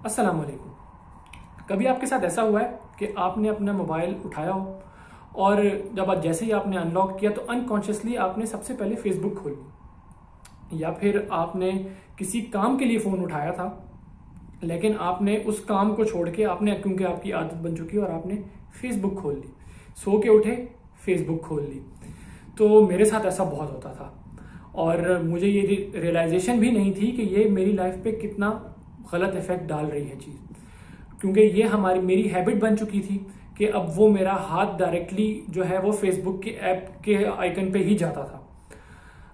अस्सलाम वालेकुम। कभी आपके साथ ऐसा हुआ है कि आपने अपना मोबाइल उठाया हो और जैसे ही आपने अनलॉक किया तो अनकॉन्शियसली आपने सबसे पहले फेसबुक खोल ली, या फिर आपने किसी काम के लिए फ़ोन उठाया था लेकिन आपने उस काम को छोड़ के आपने, क्योंकि आपकी आदत बन चुकी है, और आपने फेसबुक खोल ली। सो के उठे, फेसबुक खोल ली। तो मेरे साथ ऐसा बहुत होता था और मुझे ये रियलाइजेशन भी नहीं थी कि ये मेरी लाइफ पे कितना गलत इफेक्ट डाल रही है चीज़, क्योंकि ये मेरी हैबिट बन चुकी थी कि अब वो मेरा हाथ डायरेक्टली जो है वो फेसबुक के ऐप के आइकन पे ही जाता था।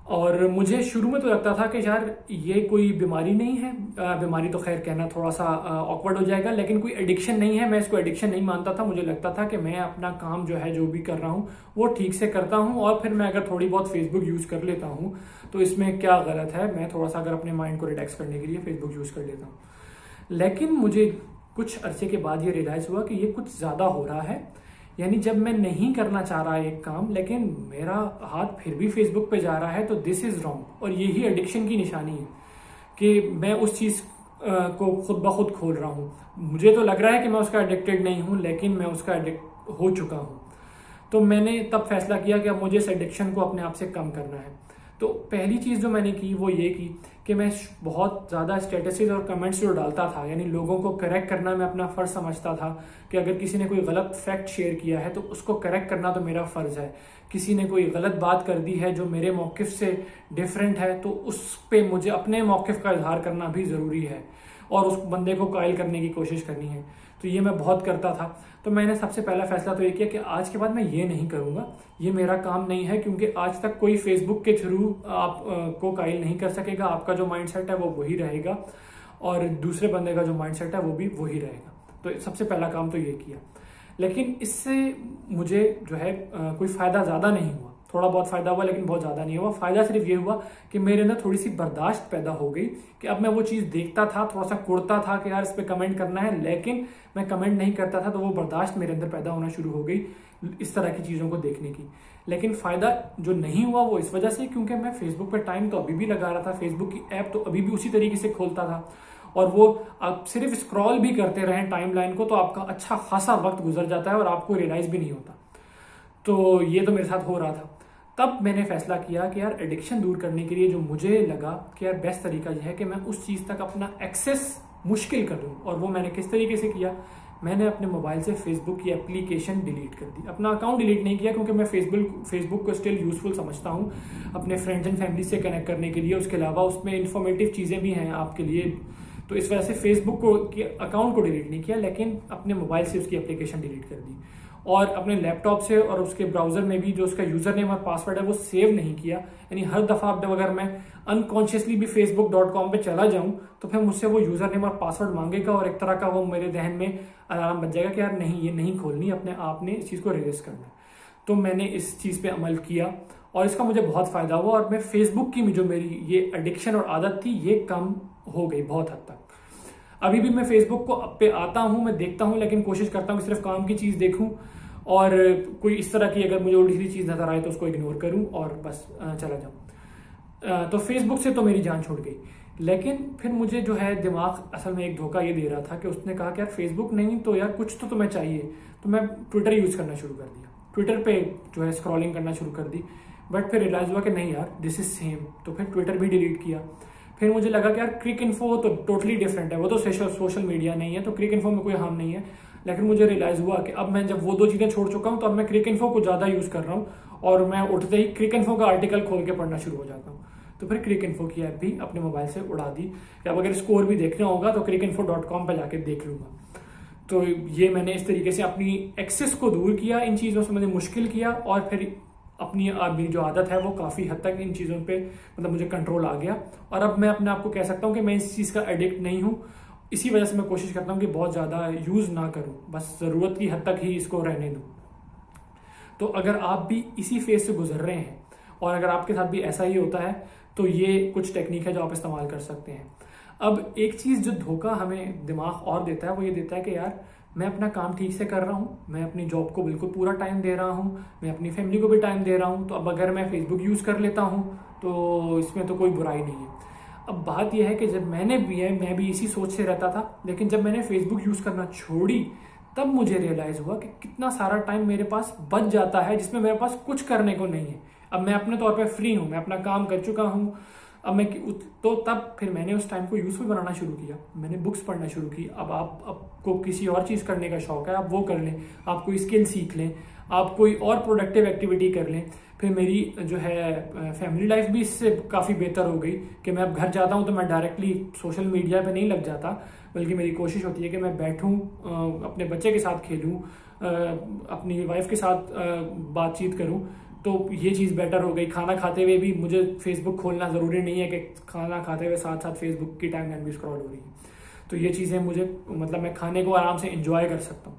और मुझे शुरू में तो लगता था कि यार ये कोई बीमारी नहीं है, बीमारी तो खैर कहना थोड़ा सा ऑकवर्ड हो जाएगा, लेकिन कोई एडिक्शन नहीं है। मैं इसको एडिक्शन नहीं मानता था। मुझे लगता था कि मैं अपना काम जो है, जो भी कर रहा हूँ वो ठीक से करता हूँ, और फिर मैं अगर थोड़ी बहुत फेसबुक यूज कर लेता हूँ तो इसमें क्या गलत है। मैं थोड़ा सा अगर अपने माइंड को रिलैक्स करने के लिए फेसबुक यूज कर लेता हूँ। लेकिन मुझे कुछ अरसे के बाद ये रियलाइज हुआ कि ये कुछ ज्यादा हो रहा है। यानी जब मैं नहीं करना चाह रहा एक काम, लेकिन मेरा हाथ फिर भी फेसबुक पे जा रहा है, तो दिस इज रॉन्ग। और यही एडिक्शन की निशानी है कि मैं उस चीज को खुद ब खुद खोल रहा हूँ। मुझे तो लग रहा है कि मैं उसका एडिक्टेड नहीं हूँ, लेकिन मैं उसका एडिक्ट हो चुका हूँ। तो मैंने तब फैसला किया कि अब मुझे इस एडिक्शन को अपने आप से कम करना है। तो पहली चीज जो मैंने की वो ये की कि मैं बहुत ज्यादा स्टेटसेस और कमेंट्स जो डालता था, यानी लोगों को करेक्ट करना मैं अपना फर्ज समझता था कि अगर किसी ने कोई गलत फैक्ट शेयर किया है तो उसको करेक्ट करना तो मेरा फर्ज है। किसी ने कोई गलत बात कर दी है जो मेरे मौकिफ से डिफरेंट है, तो उस पे मुझे अपने मौकिफ का इजहार करना भी जरूरी है और उस बंदे को कायल करने की कोशिश करनी है। तो ये मैं बहुत करता था। तो मैंने सबसे पहला फैसला तो ये किया कि आज के बाद मैं ये नहीं करूंगा, ये मेरा काम नहीं है, क्योंकि आज तक कोई फेसबुक के थ्रू आप को कायल नहीं कर सकेगा। आपका जो माइंडसेट है वो वही रहेगा और दूसरे बंदे का जो माइंडसेट है वो भी वही रहेगा। तो सबसे पहला काम तो ये किया। लेकिन इससे मुझे जो है कोई फायदा ज्यादा नहीं हुआ। थोड़ा बहुत फायदा हुआ लेकिन बहुत ज्यादा नहीं हुआ। फायदा सिर्फ ये हुआ कि मेरे अंदर थोड़ी सी बर्दाश्त पैदा हो गई कि अब मैं वो चीज देखता था, थोड़ा सा कुड़ता था कि यार इस पे कमेंट करना है, लेकिन मैं कमेंट नहीं करता था। तो वो बर्दाश्त मेरे अंदर पैदा होना शुरू हो गई इस तरह की चीजों को देखने की। लेकिन फायदा जो नहीं हुआ वो इस वजह से क्योंकि मैं फेसबुक पे टाइम तो अभी भी लगा रहा था, फेसबुक की ऐप तो अभी भी उसी तरीके से खोलता था, और वो आप सिर्फ स्क्रॉल भी करते रहें टाइमलाइन को तो आपका अच्छा खासा वक्त गुजर जाता है और आपको रियलाइज भी नहीं होता। तो ये तो मेरे साथ हो रहा था। तब मैंने फैसला किया कि यार एडिक्शन दूर करने के लिए जो मुझे लगा कि यार बेस्ट तरीका यह है कि मैं उस चीज तक अपना एक्सेस मुश्किल कर दूं। और वो मैंने किस तरीके से किया, मैंने अपने मोबाइल से फेसबुक की एप्लीकेशन डिलीट कर दी। अपना अकाउंट डिलीट नहीं किया क्योंकि मैं फेसबुक को स्टिल यूजफुल समझता हूँ अपने फ्रेंड्स एंड फैमिली से कनेक्ट करने के लिए। उसके अलावा उसमें इंफॉर्मेटिव चीजें भी हैं आपके लिए, तो इस वजह से फेसबुक को अकाउंट को डिलीट नहीं किया, लेकिन अपने मोबाइल से उसकी एप्लीकेशन डिलीट कर दी। और अपने लैपटॉप से और उसके ब्राउजर में भी जो उसका यूजर नेम और पासवर्ड है वो सेव नहीं किया। यानी हर दफा अगर मैं अनकॉन्शियसली भी facebook.com पे चला जाऊं तो फिर मुझसे वो यूजर नेम और पासवर्ड मांगेगा और एक तरह का वो मेरे जहन में अलार्म बच जाएगा कि यार नहीं, ये नहीं खोलनी, अपने आप ने इस चीज को रिलीज करना है। तो मैंने इस चीज पे अमल किया और इसका मुझे बहुत फायदा हुआ और मैं फेसबुक की जो मेरी ये एडिक्शन और आदत थी ये कम हो गई बहुत हद तक। अभी भी मैं फेसबुक को पे आता हूं, मैं देखता हूं, लेकिन कोशिश करता हूं कि सिर्फ काम की चीज देखूं और कोई इस तरह की अगर मुझे उल्टी सीधी चीज नजर आए तो उसको इग्नोर करूं और बस चला जाऊं। तो फेसबुक से तो मेरी जान छूट गई। लेकिन फिर मुझे जो है दिमाग असल में एक धोखा ये दे रहा था कि उसने कहा कि यार फेसबुक नहीं तो यार कुछ तो तुम्हें चाहिए। तो मैं ट्विटर यूज करना शुरू कर दिया, ट्विटर पे जो है स्क्रॉलिंग करना शुरू कर दी। बट फिर रियलाइज हुआ कि नहीं यार दिस इज सेम, तो फिर ट्विटर भी डिलीट किया। फिर मुझे लगा कि यार क्रिक इन्फो तो टोटली डिफरेंट है, वो तो सोशल मीडिया नहीं है, तो क्रिक इन्फो में कोई हार्म नहीं है। लेकिन मुझे रियलाइज हुआ कि अब मैं जब वो दो चीजें छोड़ चुका हूं तो अब मैं क्रिक इन्फो को ज्यादा यूज कर रहा हूं और मैं उठते ही क्रिक इन्फो का आर्टिकल खोल के पढ़ना शुरू हो जाता हूं। तो फिर क्रिक इन्फो की ऐप भी अपने मोबाइल से उड़ा दी। अब अगर स्कोर भी देखना होगा तो cricinfo.com पे जाके देख लूंगा। तो ये मैंने इस तरीके से अपनी एक्सेस को दूर किया, इन चीजों से मैंने मुश्किल किया और फिर अपनी जो आदत है वो काफी हद तक इन चीजों पे मुझे कंट्रोल आ गया। और अब मैं अपने आप को कह सकता हूं कि मैं इस चीज का एडिक्ट नहीं हूं। इसी वजह से मैं कोशिश करता हूं कि बहुत ज्यादा यूज ना करूं, बस जरूरत की हद तक ही इसको रहने दूं। तो अगर आप भी इसी फेज से गुजर रहे हैं और अगर आपके साथ भी ऐसा ही होता है तो ये कुछ टेक्निक है जो आप इस्तेमाल कर सकते हैं। अब एक चीज जो धोखा हमें दिमाग और देता है वो ये देता है कि यार मैं अपना काम ठीक से कर रहा हूँ, मैं अपनी जॉब को बिल्कुल पूरा टाइम दे रहा हूँ, मैं अपनी फैमिली को भी टाइम दे रहा हूँ, तो अब अगर मैं फेसबुक यूज कर लेता हूँ तो इसमें तो कोई बुराई नहीं है। अब बात यह है कि जब मैं भी इसी सोच से रहता था, लेकिन जब मैंने फेसबुक यूज करना छोड़ी तब मुझे रियलाइज हुआ कि कितना सारा टाइम मेरे पास बच जाता है जिसमें मेरे पास कुछ करने को नहीं है। अब मैं अपने तौर पे फ्री हूं, मैं अपना काम कर चुका हूं, अब मैं तो तब फिर मैंने उस टाइम को यूजफुल बनाना शुरू किया। मैंने बुक्स पढ़ना शुरू की। अब आपको किसी और चीज करने का शौक है, आप वो कर लें, आप कोई स्किल सीख लें, आप कोई और प्रोडक्टिव एक्टिविटी कर लें। फिर मेरी जो है फैमिली लाइफ भी इससे काफ़ी बेहतर हो गई कि मैं अब घर जाता हूँ तो मैं डायरेक्टली सोशल मीडिया पे नहीं लग जाता, बल्कि मेरी कोशिश होती है कि मैं बैठूँ, अपने बच्चे के साथ खेलूँ, अपनी वाइफ के साथ बातचीत करूँ। तो ये चीज़ बेटर हो गई। खाना खाते हुए भी मुझे फेसबुक खोलना ज़रूरी नहीं है कि खाना खाते हुए साथ साथ फेसबुक की टाइमलाइन भी स्क्रॉल हो रही है। तो ये चीज़ें मुझे मतलब मैं खाने को आराम से इंजॉय कर सकता हूँ।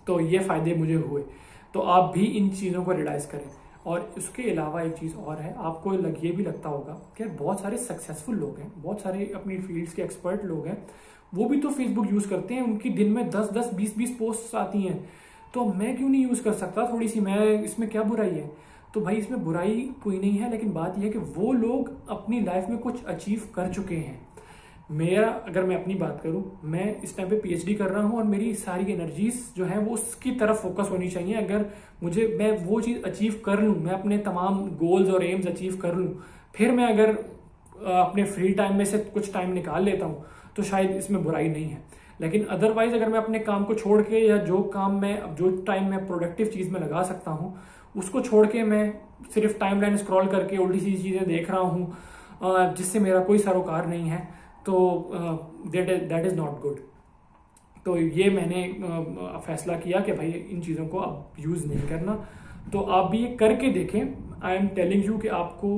तो ये फ़ायदे मुझे हुए। तो आप भी इन चीज़ों को रियलाइज़ करें। और उसके अलावा एक चीज़ और है, आपको ये भी लगता होगा कि बहुत सारे सक्सेसफुल लोग हैं, बहुत सारे अपनी फील्ड्स के एक्सपर्ट लोग हैं, वो भी तो फेसबुक यूज़ करते हैं, उनकी दिन में 10-10, 20-20 पोस्ट आती हैं, तो मैं क्यों नहीं यूज़ कर सकता थोड़ी सी, मैं इसमें क्या बुराई है? तो भाई इसमें बुराई कोई नहीं है, लेकिन बात यह है कि वो लोग अपनी लाइफ में कुछ अचीव कर चुके हैं। अगर मैं अपनी बात करूं, मैं इस टाइम पे पीएचडी कर रहा हूं और मेरी सारी एनर्जीज जो है वो उसकी तरफ फोकस होनी चाहिए। अगर मैं वो चीज़ अचीव कर लूं, मैं अपने तमाम गोल्स और एम्स अचीव कर लूं, फिर मैं अगर अपने फ्री टाइम में से कुछ टाइम निकाल लेता हूं तो शायद इसमें बुराई नहीं है। लेकिन अदरवाइज अगर मैं अपने काम को छोड़ के, या जो टाइम मैं प्रोडक्टिव चीज़ में लगा सकता हूँ उसको छोड़ के मैं सिर्फ टाइमलाइन स्क्रॉल करके उल्टी सीधी चीज़ें देख रहा हूँ जिससे मेरा कोई सरोकार नहीं है, तो दैट इज़ नॉट गुड। तो ये मैंने फैसला किया कि भाई इन चीज़ों को अब यूज़ नहीं करना। तो आप भी ये करके देखें। आई एम टेलिंग यू कि आपको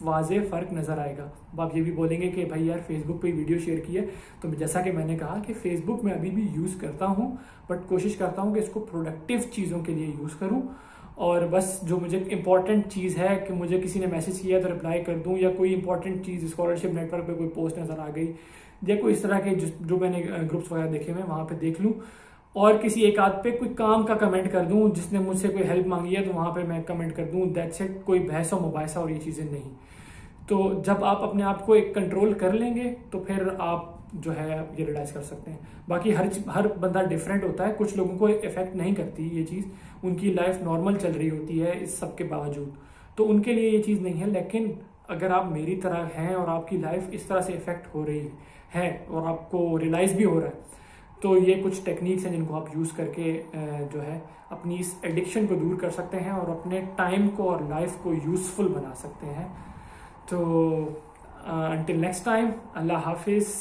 वाज़े फ़र्क नज़र आएगा। अब आप ये भी बोलेंगे कि भाई यार फेसबुक पे वीडियो शेयर की है, तो जैसा कि मैंने कहा कि फेसबुक में अभी भी यूज़ करता हूँ, बट कोशिश करता हूँ कि इसको प्रोडक्टिव चीज़ों के लिए यूज़ करूँ। और बस जो मुझे इंपॉर्टेंट चीज़ है कि मुझे किसी ने मैसेज किया तो रिप्लाई कर दूं, या कोई इंपॉर्टेंट चीज़ स्कॉलरशिप नेटवर्क पे कोई पोस्ट नज़र आ गई, या कोई इस तरह के जो मैंने ग्रुप्स वगैरह देखे हुए वहाँ पे देख लूँ, और किसी एक आध पे कोई काम का कमेंट कर दूं, जिसने मुझसे कोई हेल्प मांगी है तो वहाँ पे मैं कमेंट कर दूं, दैट्स इट। कोई बहस और मुबाहिसा और ये चीज़ें नहीं। तो जब आप अपने आप को एक कंट्रोल कर लेंगे तो फिर आप जो है ये रियलाइज कर सकते हैं। बाकी हर बंदा डिफरेंट होता है, कुछ लोगों को इफेक्ट नहीं करती ये चीज़, उनकी लाइफ नॉर्मल चल रही होती है इस सब के बावजूद, तो उनके लिए ये चीज़ नहीं है। लेकिन अगर आप मेरी तरह हैं और आपकी लाइफ इस तरह से इफेक्ट हो रही है और आपको रियलाइज भी हो रहा है, तो ये कुछ टेक्निक्स हैं जिनको आप यूज़ करके जो है अपनी इस एडिक्शन को दूर कर सकते हैं और अपने टाइम को और लाइफ को यूज़फुल बना सकते हैं। तो until next time, Allah Hafiz.